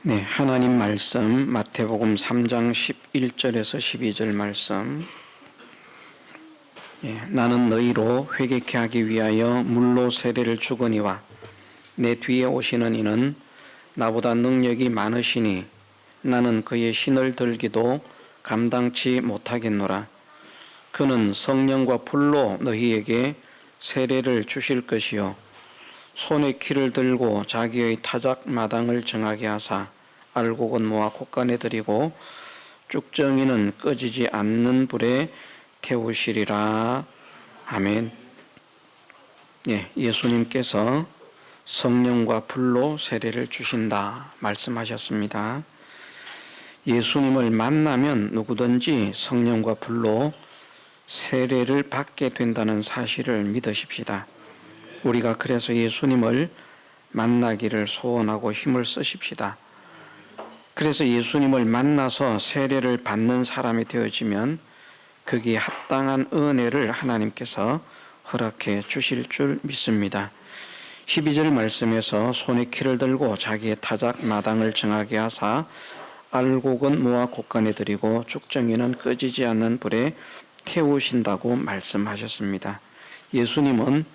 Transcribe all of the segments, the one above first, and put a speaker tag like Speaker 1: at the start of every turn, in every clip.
Speaker 1: 네, 하나님 말씀 마태복음 3장 11절에서 12절 말씀. 나는 너희로 회개케 하기 위하여 물로 세례를 주거니와 내 뒤에 오시는 이는 나보다 능력이 많으시니 나는 그의 신을 들기도 감당치 못하겠노라. 그는 성령과 불로 너희에게 세례를 주실 것이요 손에 키를 들고 자기의 타작 마당을 정하게 하사 알곡은 모아 곶간에 들이고 쭉정이는 꺼지지 않는 불에 태우시리라. 아멘. 예수님께서 성령과 불로 세례를 주신다 말씀하셨습니다. 예수님을 만나면 누구든지 성령과 불로 세례를 받게 된다는 사실을 믿으십시다. 우리가 그래서 예수님을 만나기를 소원하고 힘을 쓰십시다. 그래서 예수님을 만나서 세례를 받는 사람이 되어지면 거기에 합당한 은혜를 하나님께서 허락해 주실 줄 믿습니다. 12절 말씀에서 손에 키를 들고 자기의 타작 마당을 정하게 하사 알곡은 모아 곶간에 들이고 쭉정이는 꺼지지 않는 불에 태우신다고 말씀하셨습니다. 예수님은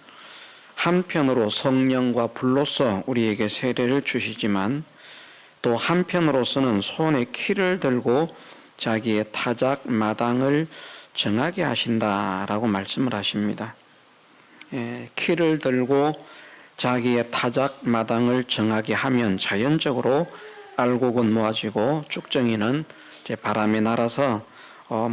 Speaker 1: 한편으로 성령과 불로서 우리에게 세례를 주시지만 또 한편으로서는 손에 키를 들고 자기의 타작 마당을 정하게 하신다라고 말씀을 하십니다. 키를 들고 자기의 타작 마당을 정하게 하면 자연적으로 알곡은 모아지고 쭉정이는 바람에 날아서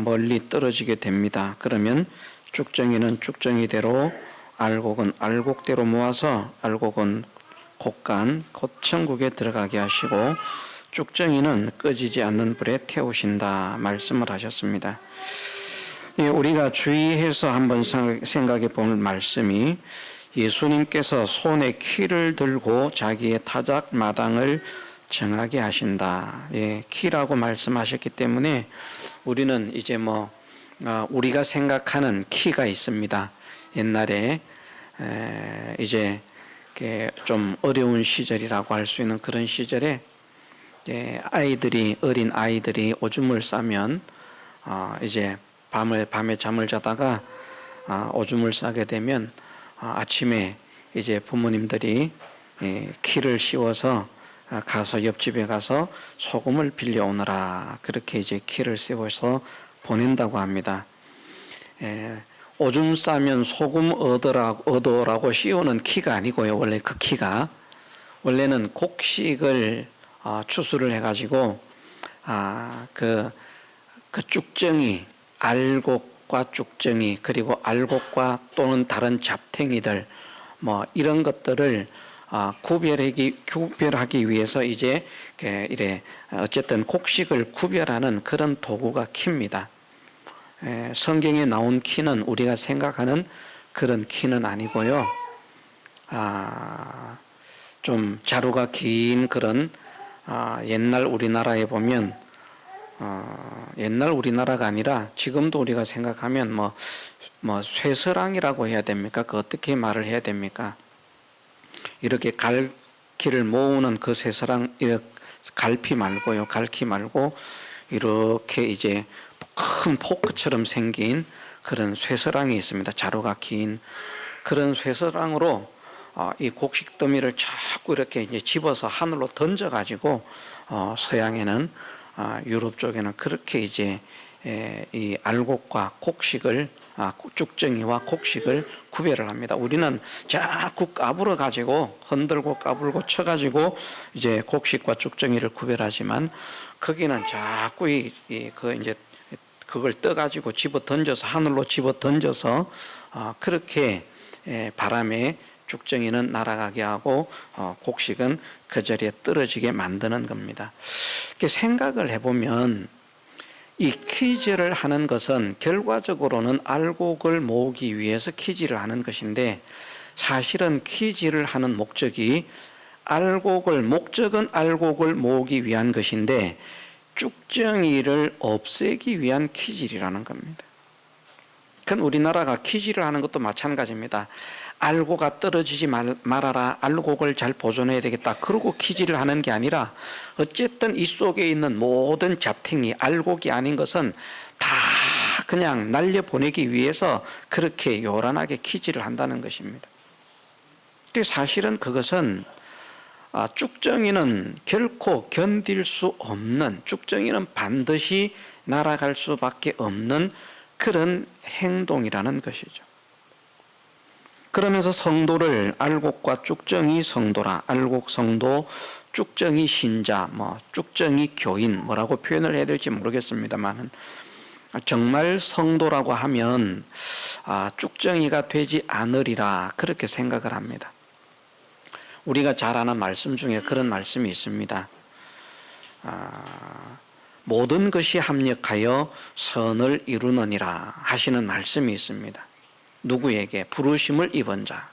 Speaker 1: 멀리 떨어지게 됩니다. 그러면 쭉정이는 쭉정이대로 알곡은 알곡대로 모아서 알곡은 곶간 곧 천국에 들어가게 하시고 쭉정이는 꺼지지 않는 불에 태우신다 말씀을 하셨습니다. 우리가 주의해서 한번 생각해 볼 말씀이 예수님께서 손에 키를 들고 자기의 타작 마당을 정하게 하신다. 키라고 말씀하셨기 때문에 우리는 이제 우리가 생각하는 키가 있습니다. 옛날에 이제 좀 어려운 시절이라고 할 수 있는 그런 시절에 어린 아이들이 오줌을 싸면 이제 밤에 잠을 자다가 오줌을 싸게 되면 아침에 이제 부모님들이 키를 씌워서 가서 옆집에 가서 소금을 빌려오너라 그렇게 이제 키를 씌워서 보낸다고 합니다. 오줌 싸면 소금 얻어라고 씌우는 키가 아니고요. 원래 그 키가 원래는 곡식을 추수를 해가지고 그 쭉정이 알곡과 쭉정이 그리고 알곡과 또는 다른 잡탱이들 이런 것들을 구별하기 위해서 이제 이래 어쨌든 곡식을 구별하는 그런 도구가 키입니다. 성경에 나온 키는 우리가 생각하는 그런 키는 아니고요. 좀 자루가 긴 그런 옛날 우리나라에 보면 옛날 우리나라가 아니라 지금도 우리가 생각하면 쇠서랑이라고 해야 됩니까? 그 어떻게 말을 해야 됩니까? 이렇게 갈퀴를 모으는 그 쇠서랑 갈피 말고요. 갈퀴 말고 이렇게 이제 큰 포크처럼 생긴 그런 쇠서랑이 있습니다. 자루가 긴 그런 쇠서랑으로 이 곡식 더미를 자꾸 이렇게 이제 집어서 하늘로 던져 가지고 서양에는 유럽 쪽에는 그렇게 이제 이 알곡과 곡식을 쭉정이와 곡식을 구별을 합니다. 우리는 자꾸 까불어 가지고 흔들고 까불고 쳐 가지고 이제 곡식과 쭉정이를 구별하지만 거기는 자꾸 그 이제 그걸 떠 가지고 집어 던져서 하늘로 집어 던져서 그렇게 바람에 쭉정이는 날아가게 하고 곡식은 그 자리에 떨어지게 만드는 겁니다. 이렇게 생각을 해보면 이 키질을 하는 것은 결과적으로는 알곡을 모으기 위해서 키질을 하는 것인데 사실은 키질을 하는 목적은 알곡을 모으기 위한 것인데 쭉정이를 없애기 위한 키질이라는 겁니다. 그건 우리나라가 키질을 하는 것도 마찬가지입니다. 알고가 떨어지지 말아라, 알곡을 잘 보존해야 되겠다, 그러고 키질을 하는 게 아니라 어쨌든 이 속에 있는 모든 잡탱이, 알곡이 아닌 것은 다 그냥 날려보내기 위해서 그렇게 요란하게 키질을 한다는 것입니다. 근데 사실은 그것은 쭉정이는 결코 견딜 수 없는, 쭉정이는 반드시 날아갈 수밖에 없는 그런 행동이라는 것이죠. 그러면서 성도를 알곡과 쭉정이 성도라, 알곡 성도, 쭉정이 신자, 쭉정이 교인, 뭐라고 표현을 해야 될지 모르겠습니다만, 정말 성도라고 하면 쭉정이가 되지 않으리라, 그렇게 생각을 합니다. 우리가 잘 아는 말씀 중에 그런 말씀이 있습니다. 모든 것이 합력하여 선을 이루느니라 하시는 말씀이 있습니다. 누구에게? 부르심을 입은 자.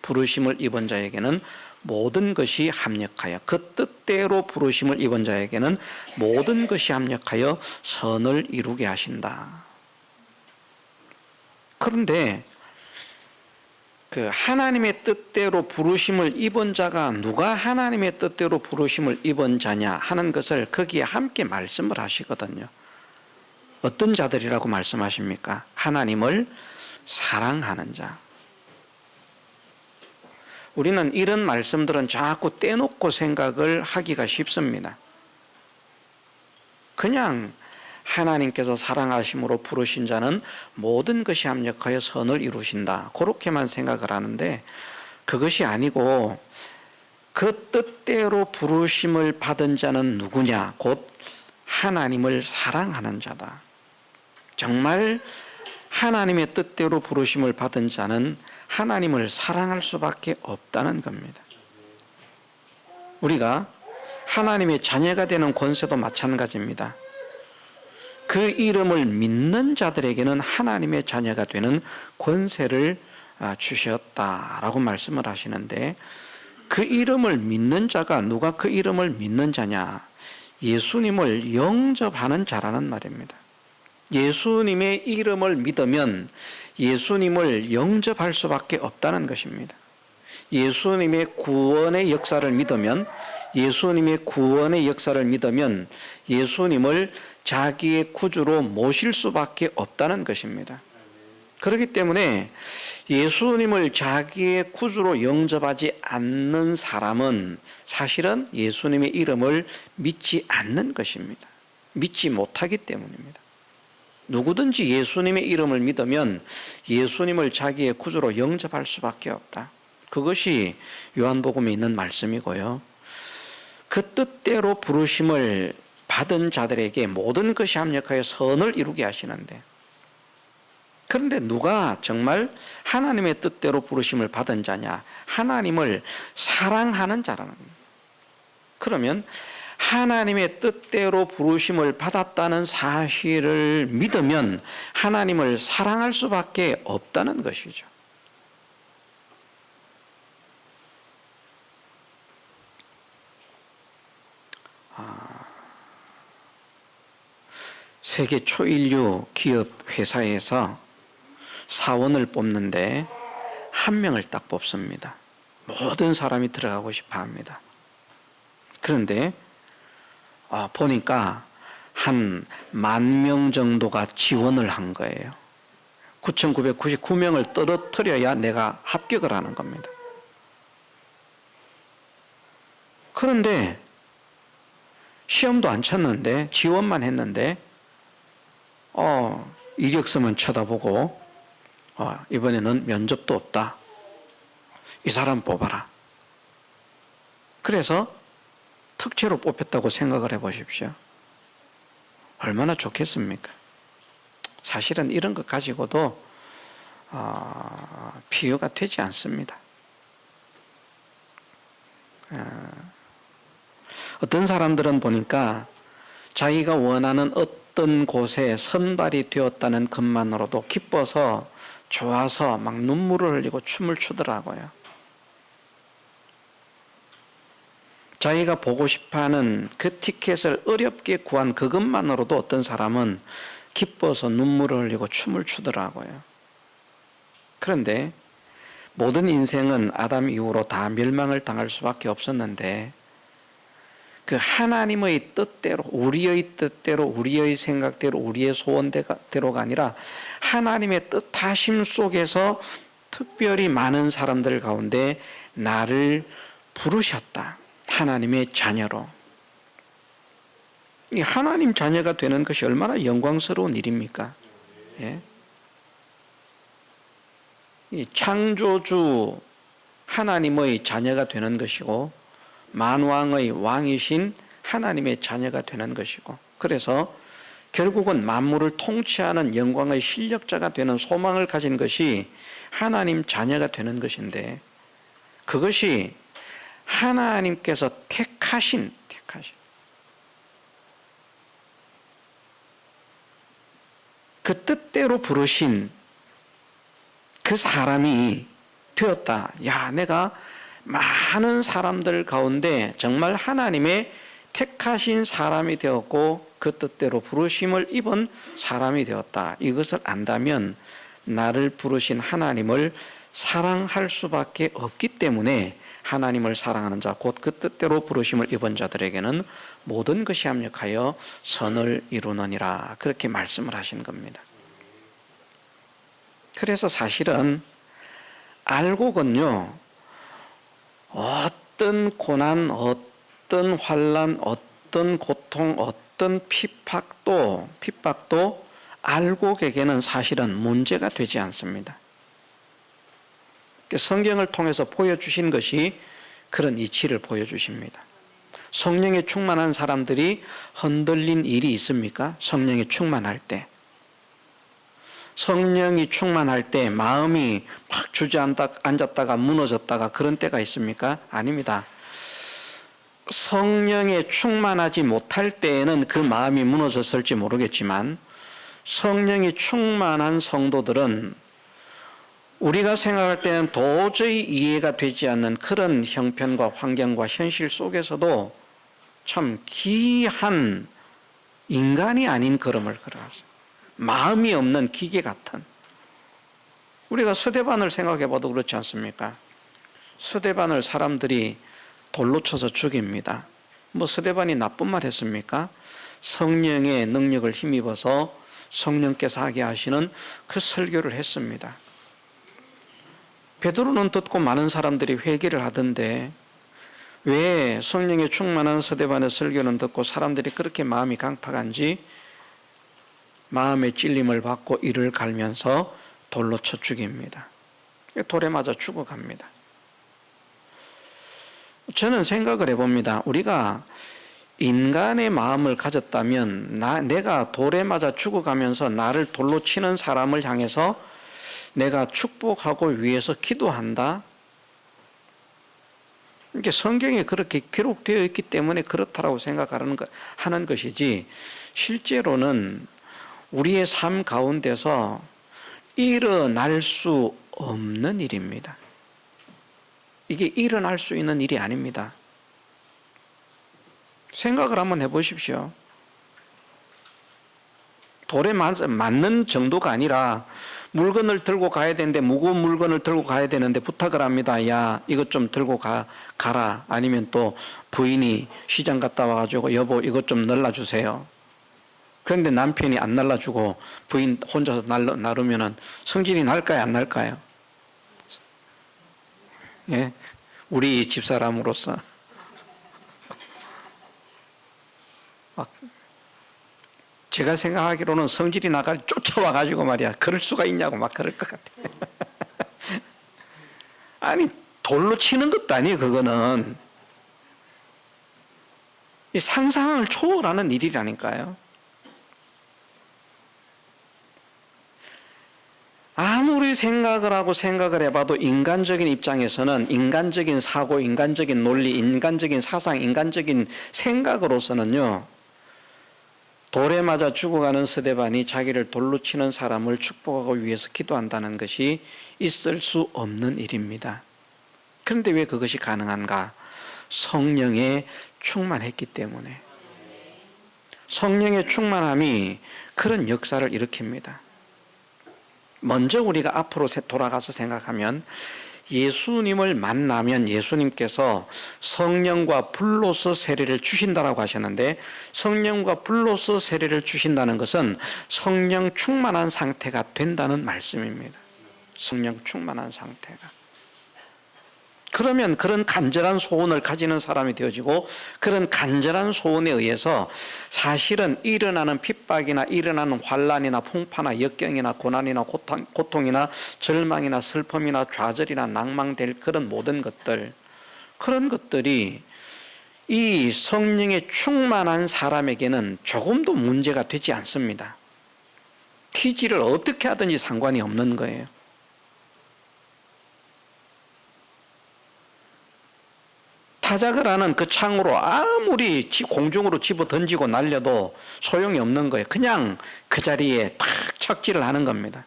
Speaker 1: 부르심을 입은 자에게는 모든 것이 합력하여, 그 뜻대로 부르심을 입은 자에게는 모든 것이 합력하여 선을 이루게 하신다. 그런데 그 하나님의 뜻대로 부르심을 입은 자가 누가 하나님의 뜻대로 부르심을 입은 자냐 하는 것을 거기에 함께 말씀을 하시거든요. 어떤 자들이라고 말씀하십니까? 하나님을 사랑하는 자. 우리는 이런 말씀들은 자꾸 떼놓고 생각을 하기가 쉽습니다. 그냥 하나님께서 사랑하심으로 부르신 자는 모든 것이 합력하여 선을 이루신다, 그렇게만 생각을 하는데, 그것이 아니고 그 뜻대로 부르심을 받은 자는 누구냐? 곧 하나님을 사랑하는 자다. 정말 하나님의 뜻대로 부르심을 받은 자는 하나님을 사랑할 수밖에 없다는 겁니다. 우리가 하나님의 자녀가 되는 권세도 마찬가지입니다. 그 이름을 믿는 자들에게는 하나님의 자녀가 되는 권세를 주셨다라고 말씀을 하시는데, 그 이름을 믿는 자가 누가 그 이름을 믿는 자냐? 예수님을 영접하는 자라는 말입니다. 예수님의 이름을 믿으면 예수님을 영접할 수밖에 없다는 것입니다. 예수님의 구원의 역사를 믿으면, 예수님의 구원의 역사를 믿으면 예수님을 자기의 구주로 모실 수밖에 없다는 것입니다. 그렇기 때문에 예수님을 자기의 구주로 영접하지 않는 사람은 사실은 예수님의 이름을 믿지 않는 것입니다. 믿지 못하기 때문입니다. 누구든지 예수님의 이름을 믿으면 예수님을 자기의 구주로 영접할 수밖에 없다. 그것이 요한복음에 있는 말씀이고요. 그 뜻대로 부르심을 받은 자들에게 모든 것이 합력하여 선을 이루게 하시는데, 그런데 누가 정말 하나님의 뜻대로 부르심을 받은 자냐? 하나님을 사랑하는 자라는 겁니다. 그러면 하나님의 뜻대로 부르심을 받았다는 사실을 믿으면 하나님을 사랑할 수밖에 없다는 것이죠. 세계 초일류 기업 회사에서 사원을 뽑는데 한 명을 딱 뽑습니다. 모든 사람이 들어가고 싶어 합니다. 그런데 보니까 한 10,000명 정도가 지원을 한 거예요. 9,999명을 떨어뜨려야 내가 합격을 하는 겁니다. 그런데 시험도 안 쳤는데 지원만 했는데 이력서만 쳐다보고 이번에는 면접도 없다, 이 사람 뽑아라. 그래서 특채로 뽑혔다고 생각을 해보십시오. 얼마나 좋겠습니까? 사실은 이런 것 가지고도 비유가 되지 않습니다. 어떤 사람들은 보니까 자기가 원하는 어떤 곳에 선발이 되었다는 것만으로도 기뻐서, 좋아서 막 눈물을 흘리고 춤을 추더라고요. 자기가 보고 싶어하는 그 티켓을 어렵게 구한 그것만으로도 어떤 사람은 기뻐서 눈물을 흘리고 춤을 추더라고요. 그런데 모든 인생은 아담 이후로 다 멸망을 당할 수밖에 없었는데 그 하나님의 뜻대로, 우리의 뜻대로, 우리의 생각대로, 우리의 소원대로가 아니라 하나님의 뜻하심 속에서 특별히 많은 사람들 가운데 나를 부르셨다. 하나님의 자녀로. 이 하나님 자녀가 되는 것이 얼마나 영광스러운 일입니까? 예? 이 창조주 하나님의 자녀가 되는 것이고 만왕의 왕이신 하나님의 자녀가 되는 것이고, 그래서 결국은 만물을 통치하는 영광의 실력자가 되는 소망을 가진 것이 하나님 자녀가 되는 것인데, 그것이 하나님께서 택하신 그 뜻대로 부르신 그 사람이 되었다. 야, 내가 많은 사람들 가운데 정말 하나님의 택하신 사람이 되었고 그 뜻대로 부르심을 입은 사람이 되었다. 이것을 안다면 나를 부르신 하나님을 사랑할 수밖에 없기 때문에 하나님을 사랑하는 자, 곧 그 뜻대로 부르심을 입은 자들에게는 모든 것이 합력하여 선을 이루느니라. 그렇게 말씀을 하신 겁니다. 그래서 사실은 알곡은요, 어떤 고난, 어떤 환난, 어떤 고통, 어떤 핍박도 알곡에게는 사실은 문제가 되지 않습니다. 성경을 통해서 보여주신 것이 그런 이치를 보여주십니다. 성령에 충만한 사람들이 흔들린 일이 있습니까? 성령에 충만할 때. 성령이 충만할 때 마음이 막 주저앉았다가 무너졌다가 그런 때가 있습니까? 아닙니다. 성령에 충만하지 못할 때에는 그 마음이 무너졌을지 모르겠지만 성령이 충만한 성도들은 우리가 생각할 때는 도저히 이해가 되지 않는 그런 형편과 환경과 현실 속에서도 참 귀한 인간이 아닌 걸음을 걸어왔어요. 마음이 없는 기계 같은. 우리가 스데반을 생각해 봐도 그렇지 않습니까? 스데반을 사람들이 돌로 쳐서 죽입니다. 뭐 스데반이 나쁜 말 했습니까? 성령의 능력을 힘입어서 성령께서 하게 하시는 그 설교를 했습니다. 베드로는 듣고 많은 사람들이 회개를 하던데 왜 성령에 충만한 스데반의 설교는 듣고 사람들이 그렇게 마음이 강팍한지 마음의 찔림을 받고 이를 갈면서 돌로 쳐 죽입니다. 돌에 맞아 죽어갑니다. 저는 생각을 해봅니다. 우리가 인간의 마음을 가졌다면 내가 돌에 맞아 죽어가면서 나를 돌로 치는 사람을 향해서 내가 축복하고 위해서 기도한다. 이게 성경에 그렇게 기록되어 있기 때문에 그렇다라고 생각하는 것이지 실제로는 우리의 삶 가운데서 일어날 수 없는 일입니다. 이게 일어날 수 있는 일이 아닙니다. 생각을 한번 해보십시오. 돌에 맞는 정도가 아니라 물건을 들고 가야 되는데 무거운 물건을 들고 가야 되는데 부탁을 합니다. 야, 이것 좀 들고 가라. 아니면 또 부인이 시장 갔다 와가지고 여보 이것 좀 날라주세요. 그런데 남편이 안 날라주고 부인 혼자서 나르면은 성질이 날까요? 안 날까요? 예? 우리 집사람으로서 제가 생각하기로는 성질이 나가 쫓아와가지고 말이야 그럴 수가 있냐고 막 그럴 것 같아. 아니 돌로 치는 것도 아니에요. 그거는 이 상상을 초월하는 일이라니까요. 아무리 생각을 하고 생각을 해봐도 인간적인 입장에서는 인간적인 사고, 인간적인 논리, 인간적인 사상, 인간적인 생각으로서는요, 돌에 맞아 죽어가는 스데반이 자기를 돌로 치는 사람을 축복하기 위해서 기도한다는 것이 있을 수 없는 일입니다. 그런데 왜 그것이 가능한가? 성령에 충만했기 때문에. 성령의 충만함이 그런 역사를 일으킵니다. 먼저 우리가 앞으로 돌아가서 생각하면 예수님을 만나면 예수님께서 성령과 불로서 세례를 주신다라고 하셨는데, 성령과 불로서 세례를 주신다는 것은 성령 충만한 상태가 된다는 말씀입니다. 성령 충만한 상태가. 그러면 그런 간절한 소원을 가지는 사람이 되어지고, 그런 간절한 소원에 의해서 사실은 일어나는 핍박이나 일어나는 환난이나 풍파나 역경이나 고난이나 고통이나 절망이나 슬픔이나 좌절이나 낭망될 그런 모든 것들, 그런 것들이 이 성령의 충만한 사람에게는 조금도 문제가 되지 않습니다. TG를 어떻게 하든지 상관이 없는 거예요. 타작을 하는 그 창으로 아무리 공중으로 집어 던지고 날려도 소용이 없는 거예요. 그냥 그 자리에 탁 착지를 하는 겁니다.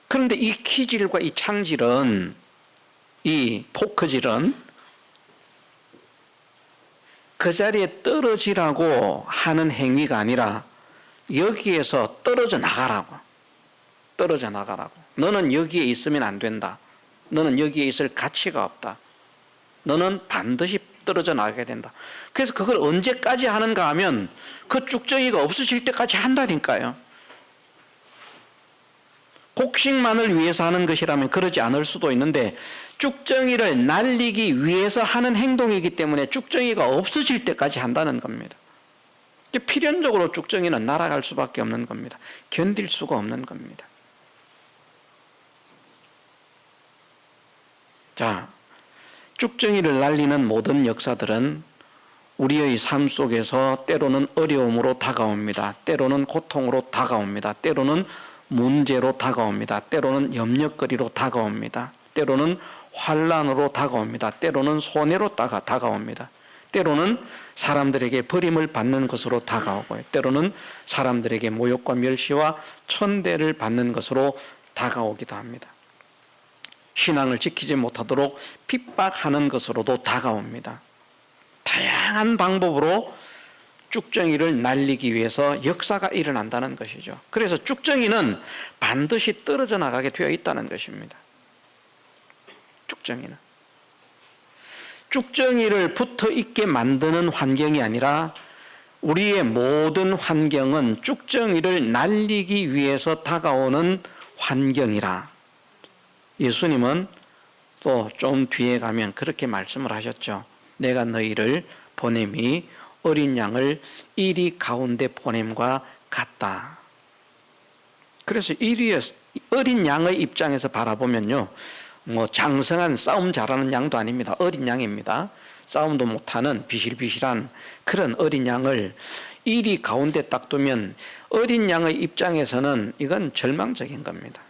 Speaker 1: 그런데 이 키질과 이 창질은, 이 포크질은 그 자리에 떨어지라고 하는 행위가 아니라 여기에서 떨어져 나가라고. 떨어져 나가라고. 너는 여기에 있으면 안 된다. 너는 여기에 있을 가치가 없다. 너는 반드시 떨어져 나가게 된다. 그래서 그걸 언제까지 하는가 하면 그 쭉정이가 없어질 때까지 한다니까요. 곡식만을 위해서 하는 것이라면 그러지 않을 수도 있는데, 쭉정이를 날리기 위해서 하는 행동이기 때문에 쭉정이가 없어질 때까지 한다는 겁니다. 필연적으로 쭉정이는 날아갈 수밖에 없는 겁니다. 견딜 수가 없는 겁니다. 자, 쭉정이를 날리는 모든 역사들은 우리의 삶 속에서 때로는 어려움으로 다가옵니다. 때로는 고통으로 다가옵니다. 때로는 문제로 다가옵니다. 때로는 염려거리로 다가옵니다. 때로는 환난으로 다가옵니다. 때로는 손해로 다가옵니다. 때로는 사람들에게 버림을 받는 것으로 다가오고요. 때로는 사람들에게 모욕과 멸시와 천대를 받는 것으로 다가오기도 합니다. 신앙을 지키지 못하도록 핍박하는 것으로도 다가옵니다. 다양한 방법으로 쭉정이를 날리기 위해서 역사가 일어난다는 것이죠. 그래서 쭉정이는 반드시 떨어져 나가게 되어 있다는 것입니다. 쭉정이를 붙어 있게 만드는 환경이 아니라 우리의 모든 환경은 쭉정이를 날리기 위해서 다가오는 환경이라. 예수님은 또 좀 뒤에 가면 그렇게 말씀을 하셨죠. 내가 너희를 보냄이 어린 양을 이리 가운데 보냄과 같다. 그래서 어린 양의 입장에서 바라보면요, 장성한 싸움 잘하는 양도 아닙니다. 어린 양입니다. 싸움도 못하는 비실비실한 그런 어린 양을 이리 가운데 딱 두면 어린 양의 입장에서는 이건 절망적인 겁니다.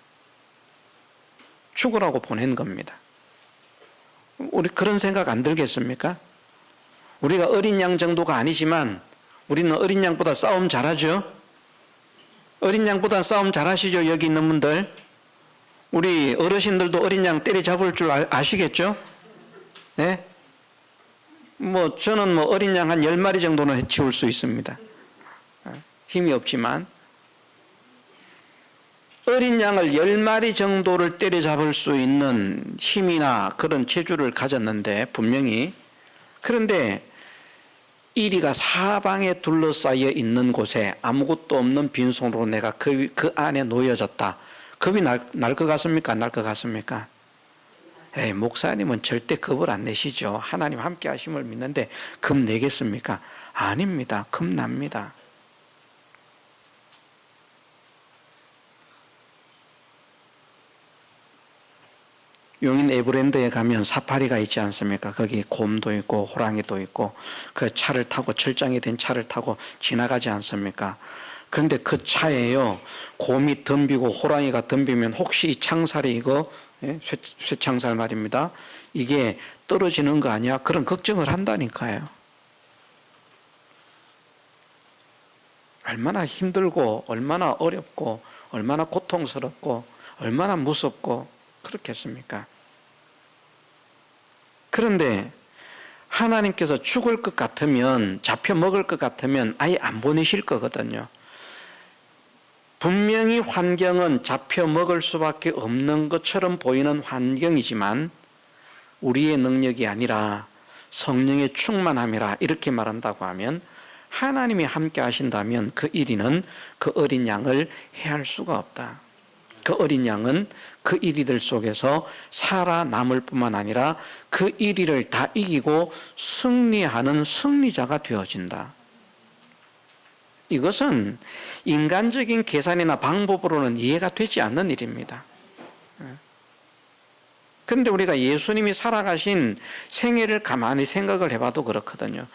Speaker 1: 죽으라고 보낸 겁니다. 우리 그런 생각 안 들겠습니까? 우리가 어린 양 정도가 아니지만 우리는 어린 양보다 싸움 잘하죠? 어린 양보다 싸움 잘하시죠? 여기 있는 분들. 우리 어르신들도 어린 양 때려잡을 줄 아시겠죠? 네? 저는 어린 양 한 10마리 정도는 해치울 수 있습니다. 힘이 없지만. 어린 양을 10마리 정도를 때려잡을 수 있는 힘이나 그런 체주를 가졌는데, 분명히. 그런데 이리가 사방에 둘러싸여 있는 곳에 아무것도 없는 빈손으로 내가 그 안에 놓여졌다. 겁이 날 것 같습니까? 안 날 것 같습니까? 목사님은 절대 겁을 안 내시죠. 하나님 함께 하심을 믿는데 겁 내겠습니까? 아닙니다. 겁납니다. 용인 에버랜드에 가면 사파리가 있지 않습니까? 거기 곰도 있고 호랑이도 있고 그 차를 타고, 철장이 된 차를 타고 지나가지 않습니까? 그런데 그 차에요, 곰이 덤비고 호랑이가 덤비면 혹시 이 창살이 이거, 쇠창살 말입니다, 이게 떨어지는 거 아니야? 그런 걱정을 한다니까요. 얼마나 힘들고 얼마나 어렵고 얼마나 고통스럽고 얼마나 무섭고 그렇겠습니까? 그런데 하나님께서 죽을 것 같으면, 잡혀 먹을 것 같으면 아예 안 보내실 거거든요. 분명히 환경은 잡혀 먹을 수밖에 없는 것처럼 보이는 환경이지만 우리의 능력이 아니라 성령의 충만함이라 이렇게 말한다고 하면 하나님이 함께 하신다면 그 1위는 그 어린 양을 해할 수가 없다. 그 어린 양은 그 1위들 속에서 살아남을 뿐만 아니라 그 1위를 다 이기고 승리하는 승리자가 되어진다. 이것은 인간적인 계산이나 방법으로는 이해가 되지 않는 일입니다. 그런데 우리가 예수님이 살아가신 생애를 가만히 생각을 해봐도 그렇거든요.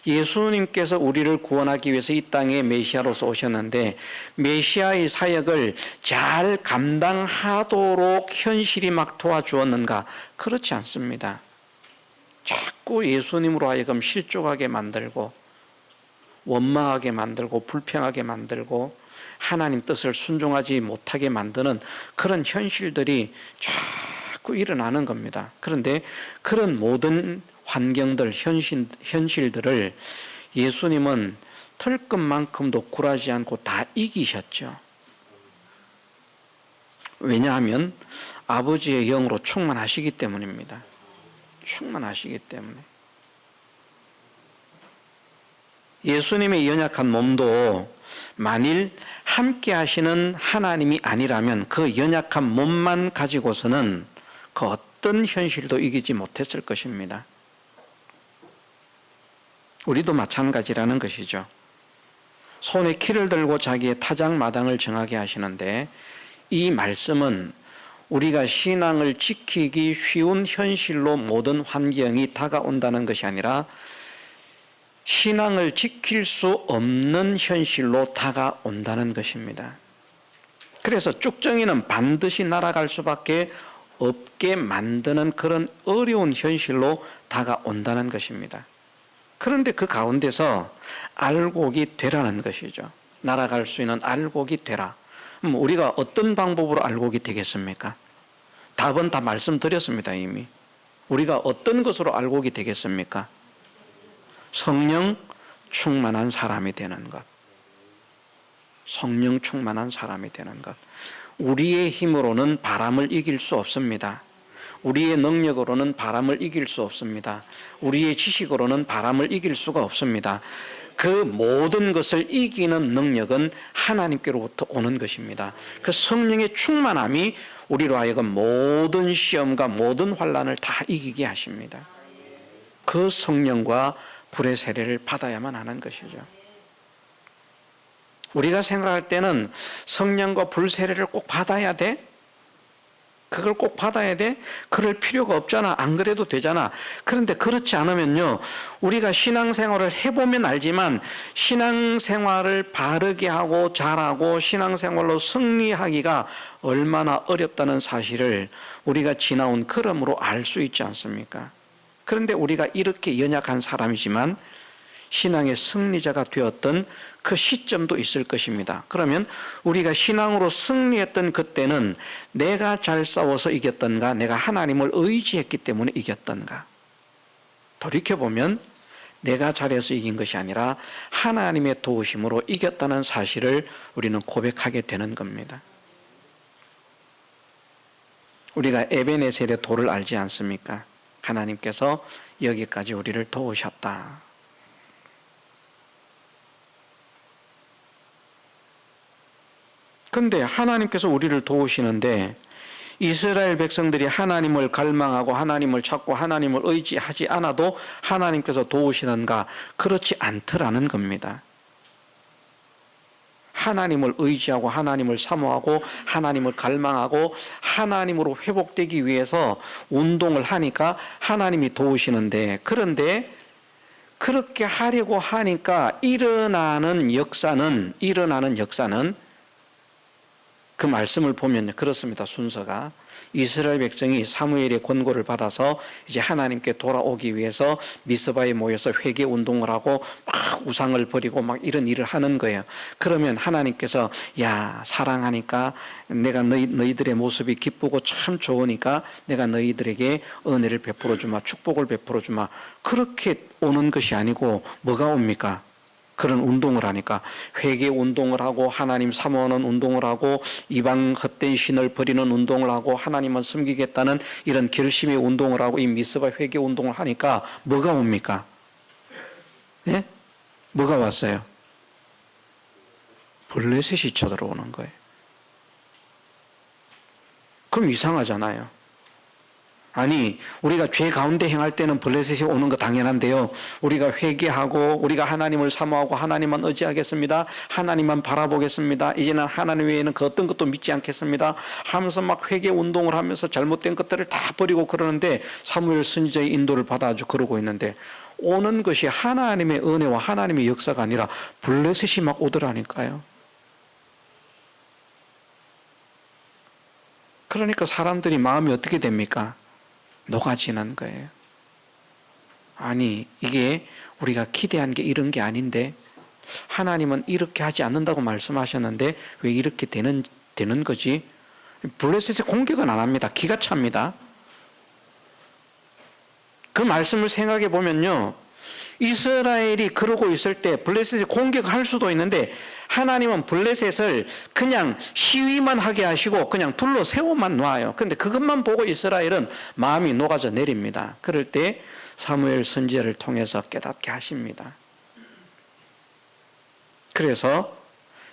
Speaker 1: 예수님께서 우리를 구원하기 위해서 이 땅에 메시아로서 오셨는데 메시아의 사역을 잘 감당하도록 현실이 막 도와주었는가? 그렇지 않습니다. 자꾸 예수님으로 하여금 실족하게 만들고 원망하게 만들고 불평하게 만들고 하나님 뜻을 순종하지 못하게 만드는 그런 현실들이 자꾸 일어나는 겁니다. 그런데 그런 모든 환경들, 현실들을 예수님은 털끝만큼도 굴하지 않고 다 이기셨죠. 왜냐하면 아버지의 영으로 충만하시기 때문입니다. 충만하시기 때문에. 예수님의 연약한 몸도 만일 함께 하시는 하나님이 아니라면 그 연약한 몸만 가지고서는 그 어떤 현실도 이기지 못했을 것입니다. 우리도 마찬가지라는 것이죠. 손에 키를 들고 자기의 타작마당을 정하게 하시는데 이 말씀은 우리가 신앙을 지키기 쉬운 현실로 모든 환경이 다가온다는 것이 아니라 신앙을 지킬 수 없는 현실로 다가온다는 것입니다. 그래서 쭉정이는 반드시 날아갈 수밖에 없게 만드는 그런 어려운 현실로 다가온다는 것입니다. 그런데 그 가운데서 알곡이 되라는 것이죠. 날아갈 수 있는 알곡이 되라. 우리가 어떤 방법으로 알곡이 되겠습니까? 답은 다 말씀드렸습니다. 이미. 우리가 어떤 것으로 알곡이 되겠습니까? 성령 충만한 사람이 되는 것. 성령 충만한 사람이 되는 것. 우리의 힘으로는 바람을 이길 수 없습니다. 우리의 능력으로는 바람을 이길 수 없습니다. 우리의 지식으로는 바람을 이길 수가 없습니다. 그 모든 것을 이기는 능력은 하나님께로부터 오는 것입니다. 그 성령의 충만함이 우리로 하여금 모든 시험과 모든 환난을 다 이기게 하십니다. 그 성령과 불의 세례를 받아야만 하는 것이죠. 우리가 생각할 때는 성령과 불 세례를 꼭 받아야 돼? 그걸 꼭 받아야 돼? 그럴 필요가 없잖아. 안 그래도 되잖아. 그런데 그렇지 않으면요, 우리가 신앙생활을 해보면 알지만 신앙생활을 바르게 하고 잘하고 신앙생활로 승리하기가 얼마나 어렵다는 사실을 우리가 지나온 걸음으로 알 수 있지 않습니까? 그런데 우리가 이렇게 연약한 사람이지만 신앙의 승리자가 되었던 그 시점도 있을 것입니다. 그러면 우리가 신앙으로 승리했던 그때는 내가 잘 싸워서 이겼던가, 내가 하나님을 의지했기 때문에 이겼던가. 돌이켜보면 내가 잘해서 이긴 것이 아니라 하나님의 도우심으로 이겼다는 사실을 우리는 고백하게 되는 겁니다. 우리가 에베네셀의 도를 알지 않습니까? 하나님께서 여기까지 우리를 도우셨다. 그런데 하나님께서 우리를 도우시는데 이스라엘 백성들이 하나님을 갈망하고 하나님을 찾고 하나님을 의지하지 않아도 하나님께서 도우시는가? 그렇지 않더라는 겁니다. 하나님을 의지하고 하나님을 사모하고 하나님을 갈망하고 하나님으로 회복되기 위해서 운동을 하니까 하나님이 도우시는데, 그런데 그렇게 하려고 하니까 일어나는 역사는 그 말씀을 보면 그렇습니다. 순서가 이스라엘 백성이 사무엘의 권고를 받아서 이제 하나님께 돌아오기 위해서 미스바에 모여서 회개 운동을 하고 막 우상을 버리고 막 이런 일을 하는 거예요. 그러면 하나님께서 야, 사랑하니까 내가 너희들의 모습이 기쁘고 참 좋으니까 내가 너희들에게 은혜를 베풀어 주마, 축복을 베풀어 주마. 그렇게 오는 것이 아니고 뭐가 옵니까? 그런 운동을 하니까 회개 운동을 하고 하나님 사모하는 운동을 하고 이방 헛된 신을 버리는 운동을 하고 하나님만 섬기겠다는 이런 결심의 운동을 하고 이 미스바 회개 운동을 하니까 뭐가 옵니까? 예? 뭐가 왔어요? 블레셋이 쳐들어오는 거예요. 그럼 이상하잖아요. 아니, 우리가 죄 가운데 행할 때는 블레셋이 오는 거 당연한데요. 우리가 회개하고 우리가 하나님을 사모하고 하나님만 의지하겠습니다. 하나님만 바라보겠습니다. 이제는 하나님 외에는 그 어떤 것도 믿지 않겠습니다. 하면서 막 회개 운동을 하면서 잘못된 것들을 다 버리고 그러는데 사무엘 선지자의 인도를 받아가지고 그러고 있는데 오는 것이 하나님의 은혜와 하나님의 역사가 아니라 블레셋이 막 오더라니까요. 그러니까 사람들이 마음이 어떻게 됩니까? 녹아지는 거예요. 아니, 이게 우리가 기대한 게 이런 게 아닌데 하나님은 이렇게 하지 않는다고 말씀하셨는데 왜 이렇게 되는 거지? 블레셋의 공격은 안 합니다. 기가 찹니다. 그 말씀을 생각해 보면요, 이스라엘이 그러고 있을 때 블레셋이 공격할 수도 있는데 하나님은 블레셋을 그냥 시위만 하게 하시고 그냥 둘러 세워만 놔요. 그런데 그것만 보고 이스라엘은 마음이 녹아져 내립니다. 그럴 때 사무엘 선지자를 통해서 깨닫게 하십니다. 그래서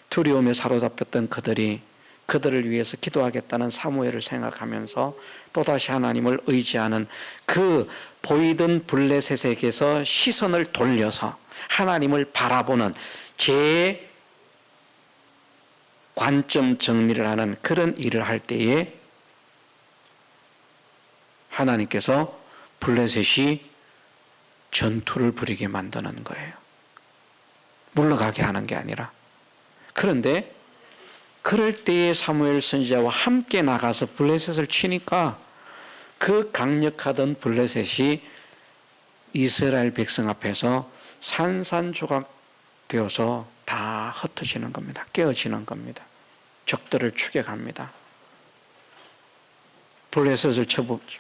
Speaker 1: 두려움에 사로잡혔던 그들을 위해서 기도하겠다는 사무엘을 생각하면서 또다시 하나님을 의지하는 그 보이던 블레셋에게서 시선을 돌려서 하나님을 바라보는 제 관점 정리를 하는 그런 일을 할 때에 하나님께서 블레셋이 전투를 벌이게 만드는 거예요. 물러가게 하는 게 아니라. 그런데 그럴 때에 사무엘 선지자와 함께 나가서 블레셋을 치니까 그 강력하던 블레셋이 이스라엘 백성 앞에서 산산조각 되어서 다 흩어지는 겁니다. 깨어지는 겁니다. 적들을 추격합니다. 블레셋을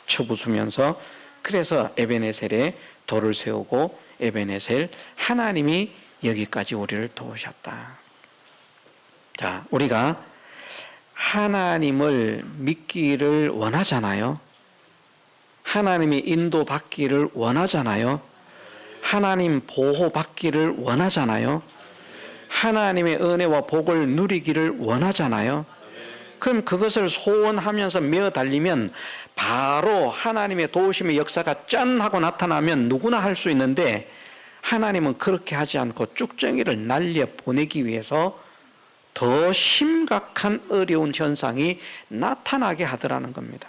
Speaker 1: 쳐부수면서 그래서 에베네셀에 돌을 세우고 에베네셀 하나님이 여기까지 우리를 도우셨다. 자, 우리가 하나님을 믿기를 원하잖아요. 하나님의 인도받기를 원하잖아요. 하나님 보호받기를 원하잖아요. 하나님의 은혜와 복을 누리기를 원하잖아요. 그럼 그것을 소원하면서 메어 달리면 바로 하나님의 도우심의 역사가 짠 하고 나타나면 누구나 할 수 있는데 하나님은 그렇게 하지 않고 쭉정이를 날려 보내기 위해서 더 심각한 어려운 현상이 나타나게 하더라는 겁니다.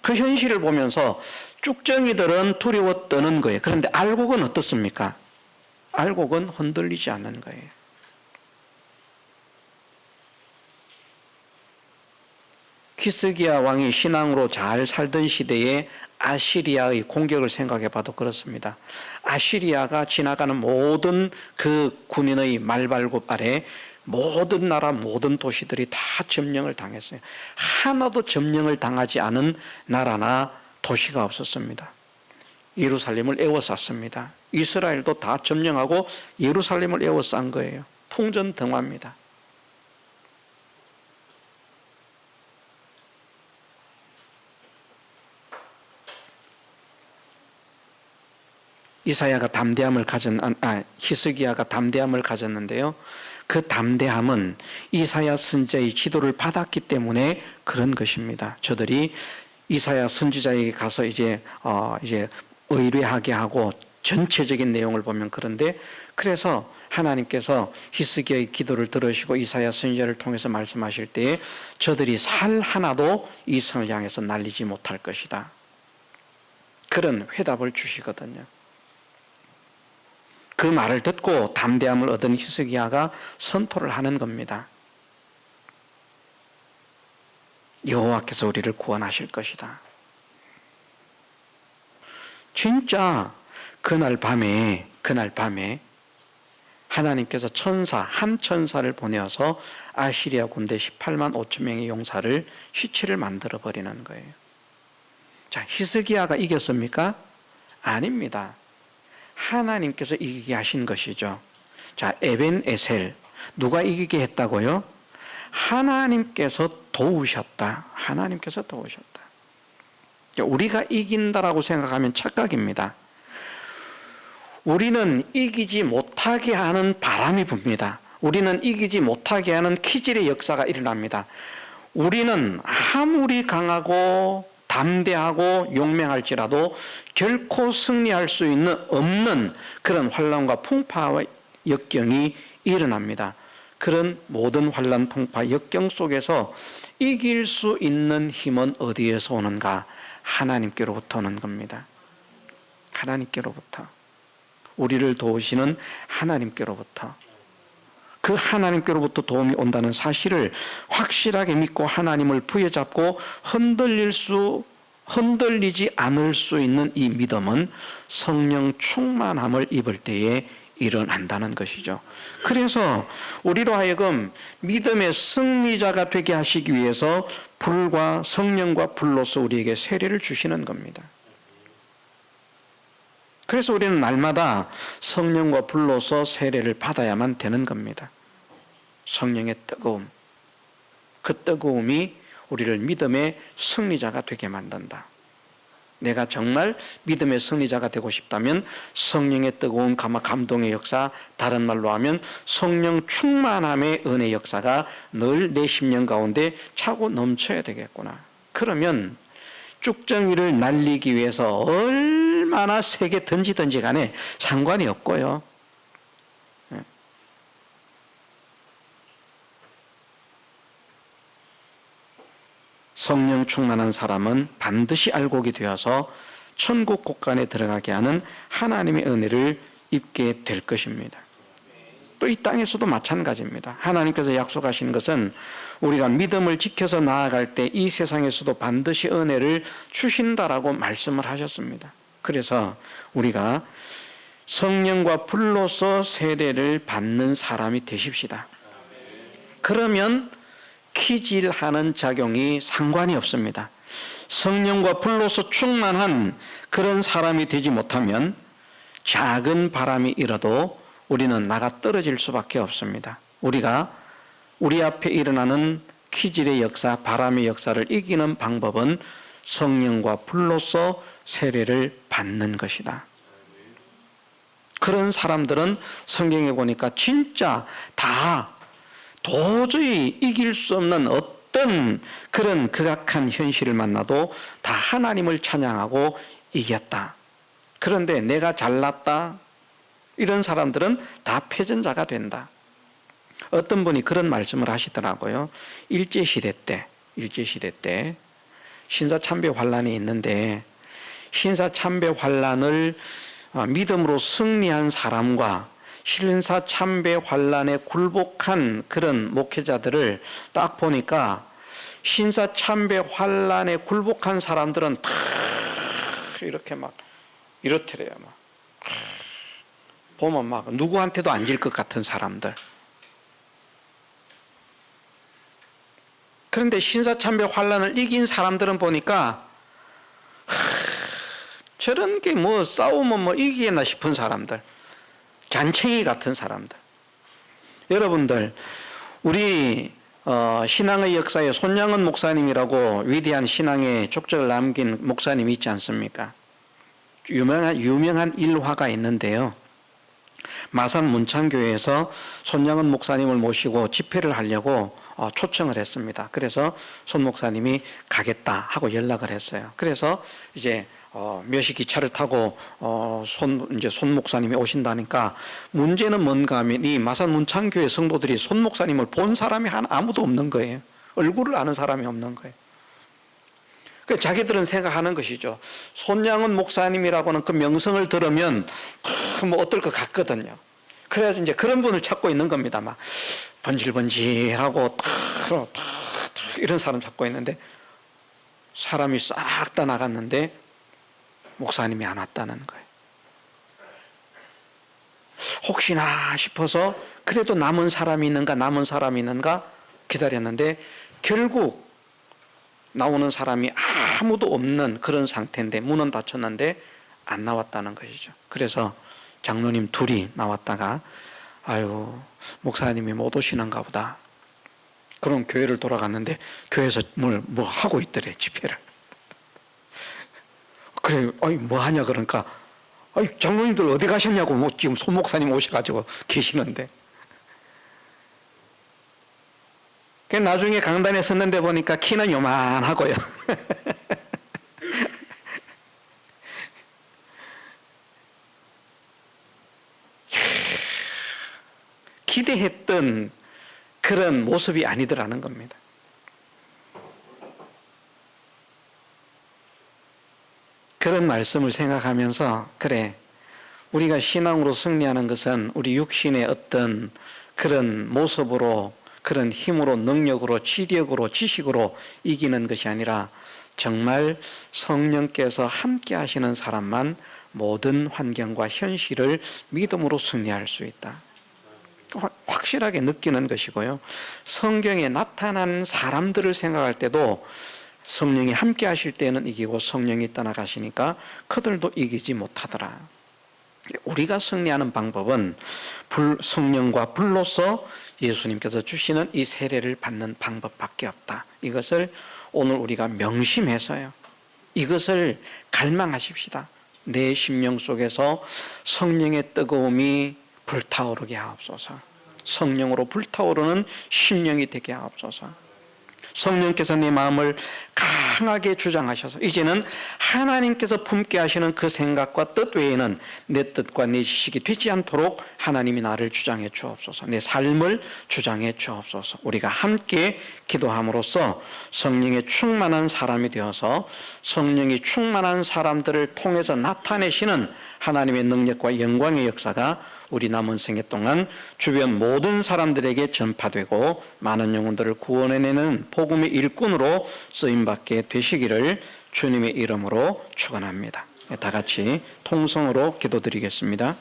Speaker 1: 그 현실을 보면서 쭉정이들은 두려워 떠는 거예요. 그런데 알곡은 어떻습니까? 알곡은 흔들리지 않는 거예요. 히스기야 왕이 신앙으로 잘 살던 시대에 아시리아의 공격을 생각해 봐도 그렇습니다. 아시리아가 지나가는 모든 그 군인의 말발굽 아래 모든 나라 모든 도시들이 다 점령을 당했어요. 하나도 점령을 당하지 않은 나라나 도시가 없었습니다. 예루살렘을 에워쌌습니다. 이스라엘도 다 점령하고 예루살렘을 에워싼 거예요. 풍전등화입니다. 히스기야가 담대함을 가졌는데요. 그 담대함은 이사야 선지자의 지도를 받았기 때문에 그런 것입니다. 저들이 이사야 선지자에게 가서 이제 의뢰하게 하고 전체적인 내용을 보면 그런데 그래서 하나님께서 히스기야의 기도를 들으시고 이사야 선지자를 통해서 말씀하실 때에 저들이 살 하나도 이 성을 향해서 날리지 못할 것이다. 그런 회답을 주시거든요. 그 말을 듣고 담대함을 얻은 히스기야가 선포를 하는 겁니다. 여호와께서 우리를 구원하실 것이다. 진짜 그날 밤에 하나님께서 한 천사를 보내어서 아시리아 군대 18만 5천 명의 용사를 시체를 만들어 버리는 거예요. 자, 히스기야가 이겼습니까? 아닙니다. 하나님께서 이기게 하신 것이죠. 자, 에벤에셀, 누가 이기게 했다고요? 하나님께서 도우셨다. 하나님께서 도우셨다. 우리가 이긴다라고 생각하면 착각입니다. 우리는 이기지 못하게 하는 바람이 붑니다. 우리는 이기지 못하게 하는 키질의 역사가 일어납니다. 우리는 아무리 강하고 담대하고 용맹할지라도 결코 승리할 수 없는 그런 환난과 풍파와 역경이 일어납니다. 그런 모든 환난, 풍파, 역경 속에서 이길 수 있는 힘은 어디에서 오는가? 하나님께로부터 오는 겁니다. 하나님께로부터. 우리를 도우시는 하나님께로부터. 그 하나님께로부터 도움이 온다는 사실을 확실하게 믿고 하나님을 부여잡고 흔들리지 않을 수 있는 이 믿음은 성령 충만함을 입을 때에 일어난다는 것이죠. 그래서 우리로 하여금 믿음의 승리자가 되게 하시기 위해서 불과 성령과 불로서 우리에게 세례를 주시는 겁니다. 그래서 우리는 날마다 성령과 불로서 세례를 받아야만 되는 겁니다. 성령의 뜨거움, 그 뜨거움이 우리를 믿음의 승리자가 되게 만든다. 내가 정말 믿음의 승리자가 되고 싶다면 성령의 뜨거운 감동의 역사, 다른 말로 하면 성령 충만함의 은혜 역사가 늘 내 심령 가운데 차고 넘쳐야 되겠구나. 그러면 쭉정이를 날리기 위해서 얼마나 세게 던지든지 간에 상관이 없고요. 성령 충만한 사람은 반드시 알곡이 되어서 천국 곳간에 들어가게 하는 하나님의 은혜를 입게 될 것입니다. 또 이 땅에서도 마찬가지입니다. 하나님께서 약속하신 것은 우리가 믿음을 지켜서 나아갈 때 이 세상에서도 반드시 은혜를 주신다라고 말씀을 하셨습니다. 그래서 우리가 성령과 불로서 세례를 받는 사람이 되십시다. 그러면 키질하는 작용이 상관이 없습니다. 성령과 불로서 충만한 그런 사람이 되지 못하면 작은 바람이 일어도 우리는 나가 떨어질 수밖에 없습니다. 우리가 우리 앞에 일어나는 키질의 역사, 바람의 역사를 이기는 방법은 성령과 불로서 세례를 받는 것이다. 그런 사람들은 성경에 보니까 진짜 다 도저히 이길 수 없는 어떤 그런 극악한 현실을 만나도 다 하나님을 찬양하고 이겼다. 그런데 내가 잘났다. 이런 사람들은 다 패전자가 된다. 어떤 분이 그런 말씀을 하시더라고요. 일제시대 때 신사참배 환란이 있는데 신사참배 환란을 믿음으로 승리한 사람과 신사참배 환란에 굴복한 그런 목회자들을 딱 보니까 신사참배 환란에 굴복한 사람들은 다 이렇게 막 이렇더래요. 막 보면 막 누구한테도 안 질 것 같은 사람들. 그런데 신사참배 환란을 이긴 사람들은 보니까 저런 게 뭐 싸우면 뭐 이기겠나 싶은 사람들, 잔챙이 같은 사람들. 여러분들, 우리 신앙의 역사에 손양은 목사님이라고 위대한 신앙의 족적을 남긴 목사님이 있지 않습니까? 유명한 일화가 있는데요. 마산 문창교회에서 손양은 목사님을 모시고 집회를 하려고 초청을 했습니다. 그래서 손 목사님이 가겠다 하고 연락을 했어요. 그래서 이제 몇시 기차를 타고 손 목사님이 오신다니까 문제는 뭔가 하면 이 마산 문창교회 성도들이 손 목사님을 본 사람이 아무도 없는 거예요. 얼굴을 아는 사람이 없는 거예요. 자기들은 생각하는 것이죠. 손양은 목사님이라고는 그 명성을 들으면 뭐 어떨 것 같거든요. 그래서 이제 그런 분을 찾고 있는 겁니다. 막 번질번질하고 이런 사람 찾고 있는데 사람이 싹 다 나갔는데 목사님이 안 왔다는 거예요. 혹시나 싶어서 그래도 남은 사람이 있는가 기다렸는데 결국 나오는 사람이 아무도 없는 그런 상태인데 문은 닫혔는데 안 나왔다는 것이죠. 그래서 장로님 둘이 나왔다가 아유 목사님이 못 오시는가 보다. 그럼 교회를 돌아갔는데 교회에서 뭐 하고 있더래, 집회를. 그래, 아이 뭐 하냐 그러니까 아이 장로님들 어디 가셨냐고 뭐 지금 손 목사님 오셔가지고 계시는데. 나중에 강단에 섰는데 보니까 키는 요만하고요. 기대했던 그런 모습이 아니더라는 겁니다. 그런 말씀을 생각하면서 그래, 우리가 신앙으로 승리하는 것은 우리 육신의 어떤 그런 모습으로, 그런 힘으로, 능력으로, 지력으로, 지식으로 이기는 것이 아니라 정말 성령께서 함께 하시는 사람만 모든 환경과 현실을 믿음으로 승리할 수 있다. 확실하게 느끼는 것이고요. 성경에 나타난 사람들을 생각할 때도 성령이 함께 하실 때는 이기고 성령이 떠나가시니까 그들도 이기지 못하더라. 우리가 승리하는 방법은 성령과 불로서 예수님께서 주시는 이 세례를 받는 방법밖에 없다. 이것을 오늘 우리가 명심해서요, 이것을 갈망하십시다. 내 심령 속에서 성령의 뜨거움이 불타오르게 하옵소서. 성령으로 불타오르는 심령이 되게 하옵소서. 성령께서 내 마음을 강하게 주장하셔서 이제는 하나님께서 품게 하시는 그 생각과 뜻 외에는 내 뜻과 내 지식이 되지 않도록 하나님이 나를 주장해 주옵소서. 내 삶을 주장해 주옵소서. 우리가 함께 기도함으로써 성령의 충만한 사람이 되어서 성령이 충만한 사람들을 통해서 나타내시는 하나님의 능력과 영광의 역사가 우리 남은 생애 동안 주변 모든 사람들에게 전파되고 많은 영혼들을 구원해내는 복음의 일꾼으로 쓰임받게 되시기를 주님의 이름으로 축원합니다. 다 같이 통성으로 기도드리겠습니다.